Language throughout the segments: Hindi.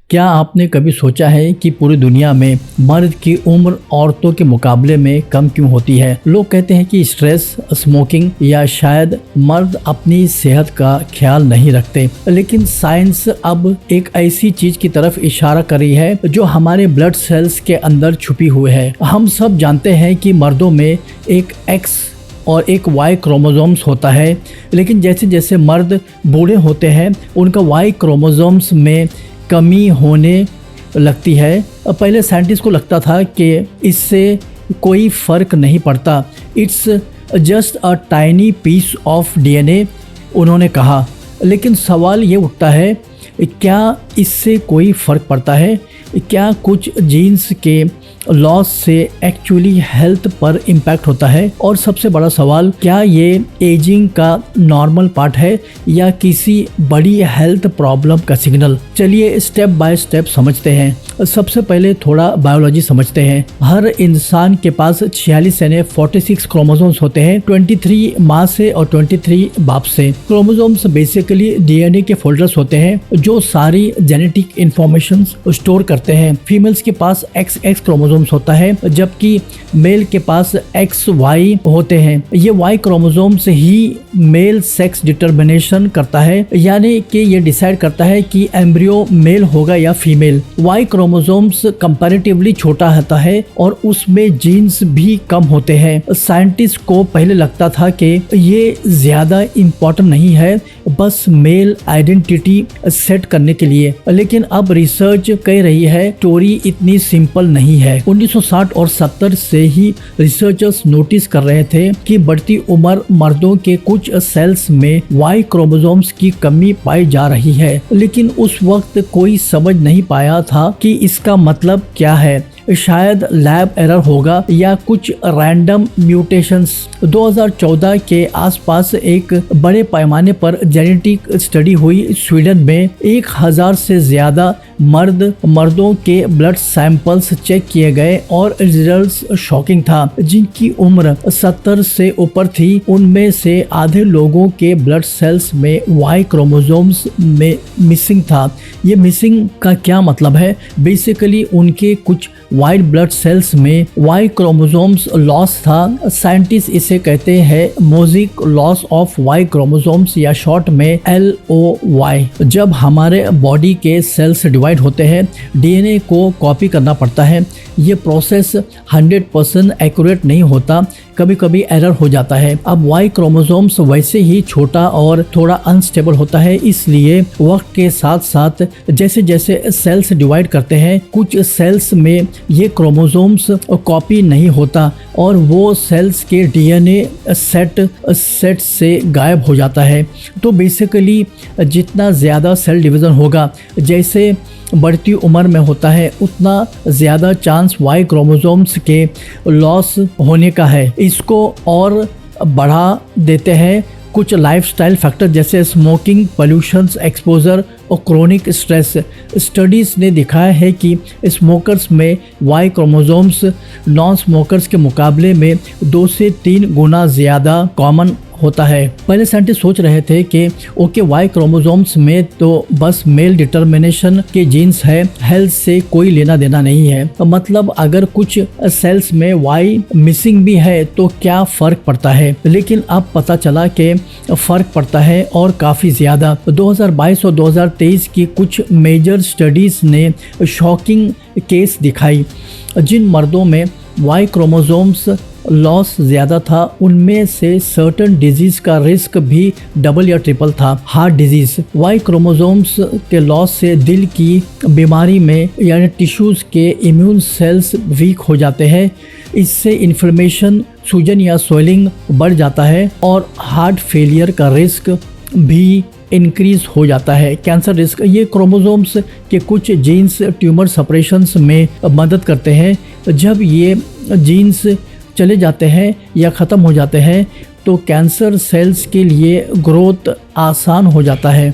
क्या आपने कभी सोचा है कि पूरी दुनिया में मर्द की उम्र औरतों के मुकाबले में कम क्यों होती है? लोग कहते हैं कि स्ट्रेस, स्मोकिंग या शायद मर्द अपनी सेहत का ख्याल नहीं रखते। लेकिन साइंस अब एक ऐसी चीज की तरफ इशारा कर रही है जो हमारे ब्लड सेल्स के अंदर छुपी हुई है। हम सब जानते हैं कि मर्दों में एक एक्स और एक वाई क्रोमोसोम्स होता है, लेकिन जैसे जैसे मर्द बूढ़े होते हैं उनका वाई क्रोमोसोम्स में कमी होने लगती है। पहले साइंटिस्ट को लगता था कि इससे कोई फ़र्क नहीं पड़ता, it's just a tiny piece of DNA, उन्होंने कहा। लेकिन सवाल ये उठता है, क्या इससे कोई फ़र्क पड़ता है? क्या कुछ जीन्स के लॉस से एक्चुअली हेल्थ पर इम्पैक्ट होता है? और सबसे बड़ा सवाल, क्या ये एजिंग का नॉर्मल पार्ट है या किसी बड़ी हेल्थ प्रॉब्लम का सिग्नल? चलिए स्टेप बाय स्टेप समझते हैं। सबसे पहले थोड़ा बायोलॉजी समझते हैं। हर इंसान के पास 46 यानी 46 क्रोमोसोम्स होते हैं, 23 माँ से और 23 बाप से। क्रोमोसोम्स बेसिकली डीएनए के फोल्डर्स होते हैं जो सारी जेनेटिक इंफॉर्मेशन स्टोर करते हैं। फीमेल्स के पास XX क्रोमोसोम्स होता है, जबकि मेल के पास XY होते हैं। ये Y क्रोमोसोम्स ही मेल सेक्स डिटर्मिनेशन करता है, यानी कि ये डिसाइड करता है कि एम्ब्रियो मेल होगा या फीमेल। Y क्रोमोसोम्स कंपैरेटिवली छोटा होता है और उसमें जीन्स भी कम होते हैं। साइंटिस्ट को पहले लगता था कि ये ज्यादा इम्पोर्टेंट नहीं है, बस मेल आइडेंटिटी सेट करने के लिए। लेकिन अब रिसर्च कह रही है स्टोरी इतनी सिंपल नहीं है। 1960 और 70 से ही रिसर्चर्स नोटिस कर रहे थे कि बढ़ती उम्र मर्दों के कुछ सेल्स में वाई क्रोमोसोम्स की कमी पाई जा रही है, लेकिन उस वक्त कोई समझ नहीं पाया था कि इसका मतलब क्या है। शायद लैब एरर होगा या कुछ रैंडम म्यूटेशंस। 2014 के आसपास एक बड़े पैमाने पर जेनेटिक स्टडी हुई स्वीडन में। 1000 से ज्यादा मर्दों के ब्लड सैंपल्स चेक किए गए और रिजल्ट्स शॉकिंग था। जिनकी उम्र 70 से ऊपर थी उनमें से आधे लोगों के ब्लड सेल्स में वाई क्रोमोसोम्स में मिसिंग था। ये मिसिंग का क्या मतलब है? बेसिकली उनके कुछ वाइट ब्लड सेल्स में वाई क्रोमोसोम्स लॉस था। साइंटिस्ट इसे कहते हैं mosaic loss of Y chromosomes या शॉर्ट में LOY। जब हमारे बॉडी के सेल्स डिवाइड होते हैं, डीएनए को कॉपी करना पड़ता है। ये प्रोसेस 100% एक्यूरेट नहीं होता, कभी कभी एरर हो जाता है। अब वाई क्रोमोसोम्स वैसे ही छोटा और थोड़ा अनस्टेबल होता है, इसलिए वक्त के साथ साथ जैसे जैसे सेल्स डिवाइड करते हैं, कुछ सेल्स में ये क्रोमोसोम्स कॉपी नहीं होता और वो सेल्स के डीएनए सेट से गायब हो जाता है। तो बेसिकली जितना ज़्यादा सेल डिवीज़न होगा, जैसे बढ़ती उम्र में होता है, उतना ज़्यादा चांस वाई क्रोमोसोम्स के लॉस होने का है। इसको और बढ़ा देते हैं कुछ लाइफस्टाइल फैक्टर जैसे स्मोकिंग, पोल्यूशन एक्सपोजर और क्रोनिक स्ट्रेस। स्टडीज़ ने दिखाया है कि स्मोकर्स में वाई क्रोमोसोम्स नॉन स्मोकर्स के मुकाबले में 2 से 3 गुना ज़्यादा कॉमन होता है। पहले साइंटिस्ट सोच रहे थे कि ओके, वाई क्रोमोसोम्स में तो बस मेल डिटर्मिनेशन के जीन्स है, हेल्थ से कोई लेना देना नहीं है। मतलब अगर कुछ सेल्स में वाई मिसिंग भी है तो क्या फ़र्क पड़ता है? लेकिन अब पता चला कि फ़र्क पड़ता है और काफ़ी ज़्यादा। 2022 और 2023 की कुछ मेजर स्टडीज़ ने शॉकिंग केस दिखाई। जिन मर्दों में वाई क्रोमोसोम्स लॉस ज़्यादा था, उनमें से सर्टेन डिजीज़ का रिस्क भी डबल या ट्रिपल था। हार्ट डिजीज़, वाई क्रोमोसोम्स के लॉस से दिल की बीमारी में यानी टिश्यूज़ के इम्यून सेल्स वीक हो जाते हैं। इससे इन्फ्लेमेशन, सूजन या स्वेलिंग बढ़ जाता है और हार्ट फेलियर का रिस्क भी इंक्रीज हो जाता है। कैंसर रिस्क, ये क्रोमोसोम्स के कुछ जीन्स ट्यूमर सपरेशंस में मदद करते हैं। जब ये जीन्स चले जाते हैं या ख़त्म हो जाते हैं तो कैंसर सेल्स के लिए ग्रोथ आसान हो जाता है।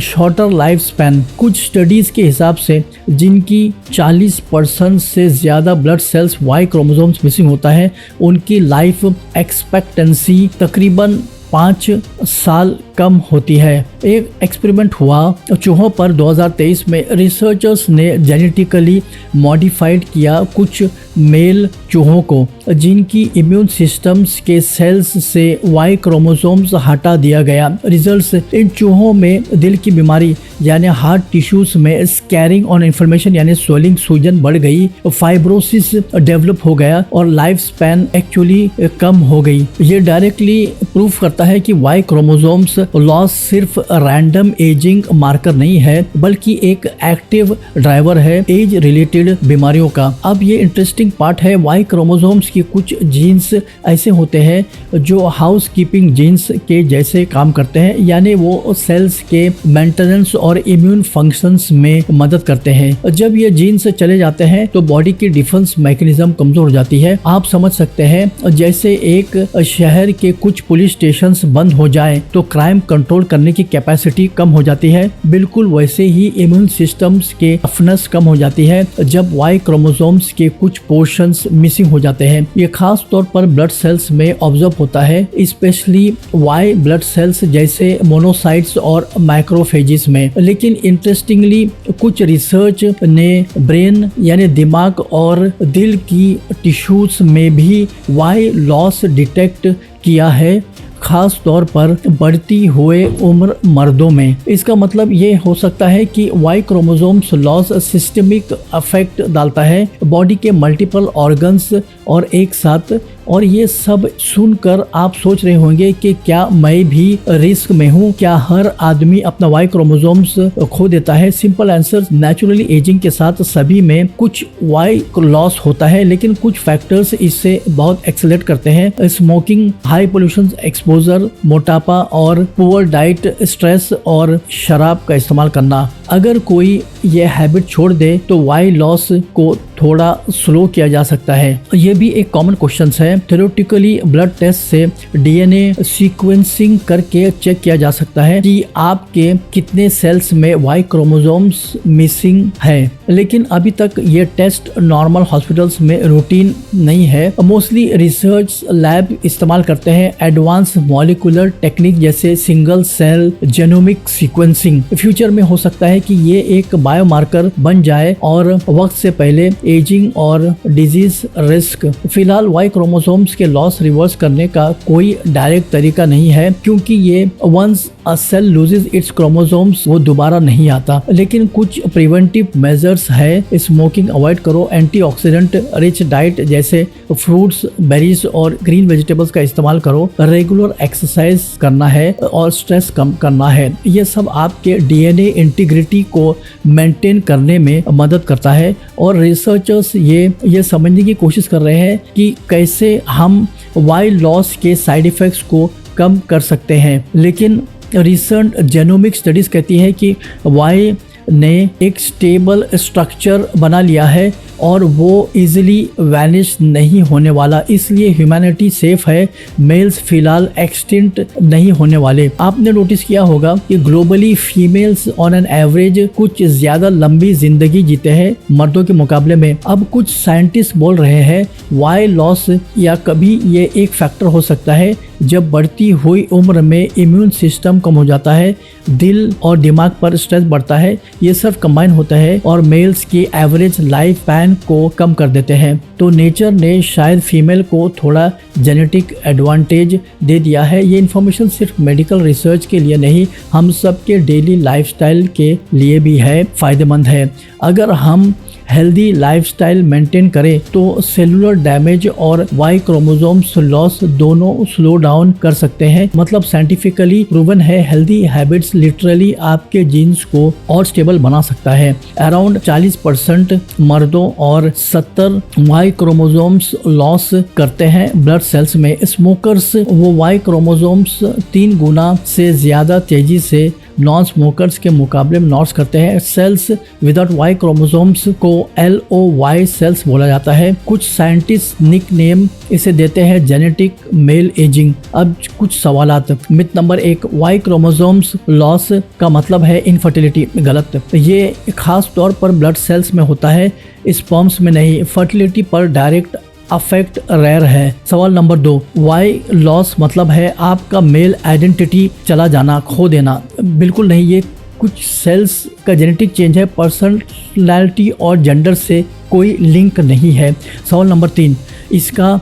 शॉर्टर लाइफ स्पैन, कुछ स्टडीज़ के हिसाब से जिनकी 40% से ज़्यादा blood cells Y chromosomes missing होता है, उनकी लाइफ एक्सपेक्टेंसी तकरीबन 5 साल कम होती है। एक एक्सपेरिमेंट हुआ चूहों पर 2023 में। रिसर्चर्स ने जेनेटिकली मॉडिफाइड किया कुछ मेल चूहों को जिनकी इम्यून सिस्टम्स के सेल्स से वाई क्रोमोसोम्स हटा दिया गया। रिजल्ट्स, इन चूहों में दिल की बीमारी यानी हार्ट टिश्यूज में स्कैरिंग और इन्फ्लेमेशन यानी स्वेलिंग, सूजन बढ़ गई, फाइब्रोसिस डेवलप हो गया और लाइफ स्पैन एक्चुअली कम हो गई। ये डायरेक्टली प्रूफ करता है कि वाई क्रोमोसोम्स लॉस सिर्फ रैंडम एजिंग मार्कर नहीं है बल्कि एक एक्टिव ड्राइवर है एज रिलेटेड बीमारियों का। अब ये इंटरेस्टिंग पार्ट है, वाई क्रोमोसोम्स की कुछ जीन्स ऐसे होते हैं जो हाउस कीपिंग जीन्स के जैसे काम करते हैं, यानी वो सेल्स के मेंटेनेंस और इम्यून फंक्शंस में मदद करते हैं। जब ये जीन्स चले जाते हैं तो बॉडी की डिफेंस मैकेनिज्म कमजोर हो जाती है। आप समझ सकते हैं जैसे एक शहर के कुछ पुलिस स्टेशंस बंद हो जाए तो क्राइम कंट्रोल करने की कैपेसिटी कम हो जाती है, बिल्कुल वैसे ही इम्यून सिस्टम्स के टफनेस कम हो जाती है जब वाई क्रोमोसोम्स के कुछ पोर्शंस मिसिंग हो जाते हैं। ये खास तौर पर ब्लड सेल्स में ऑब्जर्व होता है, स्पेशली वाई ब्लड सेल्स जैसे मोनोसाइट्स और माइक्रोफेजिस में। लेकिन इंटरेस्टिंगली कुछ रिसर्च ने ब्रेन यानी दिमाग और दिल की टिश्यूज में भी वाई लॉस डिटेक्ट किया है, खास तौर पर बढ़ती हुए उम्र मर्दों में। इसका मतलब ये हो सकता है कि Y chromosomes loss systemic effect डालता है बॉडी के मल्टीपल ऑर्गन्स और एक साथ। और ये सब सुनकर आप सोच रहे होंगे कि क्या मैं भी रिस्क में हूँ, क्या हर आदमी अपना वाई क्रोमोसोम्स खो देता है? सिंपल आंसर, नेचुरली एजिंग के साथ सभी में कुछ वाई लॉस होता है, लेकिन कुछ फैक्टर्स इससे बहुत एक्सेलरेट करते हैं। स्मोकिंग, हाई पोल्यूशन एक्सपोजर, मोटापा और पुअर डाइट, स्ट्रेस और शराब का इस्तेमाल करना। अगर कोई ये हैबिट छोड़ दे तो वाई लॉस को थोड़ा स्लो किया जा सकता है। ये भी एक कॉमन क्वेश्चन है। थ्योरेटिकली ब्लड टेस्ट से डीएनए सीक्वेंसिंग करके चेक किया जा सकता है कि आपके कितने सेल्स में वाई क्रोमोसोम्स मिसिंग है, लेकिन अभी तक ये टेस्ट नॉर्मल हॉस्पिटल्स में रूटीन नहीं है। मोस्टली रिसर्च लैब इस्तेमाल करते हैं एडवांस मॉलिक्यूलर टेक्निक जैसे single cell genomic sequencing. Future में हो सकता है कि ये एक बायोमार्कर बन जाए और वक्त से पहले एजिंग और डिजीज रिस्क। फिलहाल वाई क्रोमोसोम्स के लॉस रिवर्स करने का कोई डायरेक्ट तरीका नहीं है, क्योंकि ये once a cell loses its chromosomes वो दोबारा नहीं आता। लेकिन कुछ प्रिवेंटिव मेजर्स है, स्मोकिंग अवॉइड करो, एंटीऑक्सीडेंट रिच डाइट जैसे फ्रूट्स, बेरीज और ग्रीन वेजिटेबल्स का इस्तेमाल करो, रेगुलर एक्सरसाइज करना है और स्ट्रेस कम करना है। ये सब आपके डीएनए इंटीग्रिटी को मेंटेन करने में मदद करता है और रिसर्चर्स ये समझने की कोशिश कर रहे हैं कि कैसे हम वाई लॉस के साइड इफेक्ट्स को कम कर सकते हैं। लेकिन रिसेंट जेनोमिक स्टडीज कहती है कि वाई ने एक स्टेबल स्ट्रक्चर बना लिया है और वो इजीली वैनिश नहीं होने वाला, इसलिए ह्यूमैनिटी सेफ है। मेल्स फिलहाल एक्सटिंक्ट नहीं होने वाले। आपने नोटिस किया होगा कि globally females on an average कुछ ज्यादा लंबी जिंदगी जीते हैं मर्दों के मुकाबले में। अब कुछ साइंटिस्ट बोल रहे हैं वाई लॉस या कभी ये एक फैक्टर हो सकता है जब बढ़ती हुई उम्र में इम्यून सिस्टम कम हो जाता है, दिल और दिमाग पर स्ट्रेस बढ़ता है, ये सब कंबाइन होता है और मेल्स की एवरेज लाइफ स्पैन को कम कर देते हैं। तो नेचर ने शायद फीमेल को थोड़ा जेनेटिक एडवांटेज दे दिया है। ये इन्फॉर्मेशन सिर्फ मेडिकल रिसर्च के लिए नहीं, हम सब के डेली लाइफस्टाइल के लिए भी है, फायदेमंद है। अगर हम हेल्दी लाइफस्टाइल मेंटेन करें तो सेलुलर डैमेज और वाई क्रोमोसोम्स लॉस दोनों स्लो डाउन कर सकते हैं। मतलब साइंटिफिकली प्रूवन है, हेल्दी हैबिट्स लिटरली आपके जीन्स को और स्टेबल बना सकता है। अराउंड 40% मर्दों और 70 वाई क्रोमोसोम्स लॉस करते हैं ब्लड सेल्स में। स्मोकर्स वो वाई क्रोमोसोम्स 3 गुना से ज्यादा तेजी से नॉन स्मोकर्स के मुकाबले में लॉस करते हैं। सेल्स विदाउट वाई क्रोमोसोम्स को LOY सेल्स बोला जाता है। कुछ साइंटिस्ट निक नेम इसे देते हैं जेनेटिक मेल एजिंग। अब कुछ सवालात। Myth number 1, Y chromosomes loss का मतलब है इनफर्टिलिटी। गलत, ये खास तौर पर ब्लड सेल्स में होता है, स्पर्म्स में नहीं। फर्टिलिटी पर डायरेक्ट अफेक्ट रेयर है। सवाल नंबर 2, वाई लॉस मतलब है आपका मेल आइडेंटिटी चला जाना, खो देना। बिल्कुल नहीं, ये कुछ सेल्स का जेनेटिक चेंज है, पर्सनैलिटी और जेंडर से कोई लिंक नहीं है। सवाल नंबर 3, इसका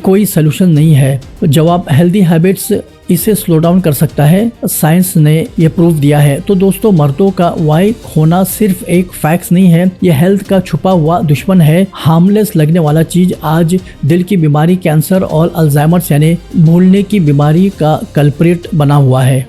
कोई सलूशन नहीं है। जवाब, हेल्दी हैबिट्स इसे स्लो डाउन कर सकता है, साइंस ने ये प्रूव दिया है। तो दोस्तों, मर्दों का वाई खोना सिर्फ एक फैक्ट नहीं है, ये हेल्थ का छुपा हुआ दुश्मन है। हार्मलेस लगने वाला चीज आज दिल की बीमारी, कैंसर और अल्जाइमर्स यानी भूलने की बीमारी का कल्प्रिट बना हुआ है।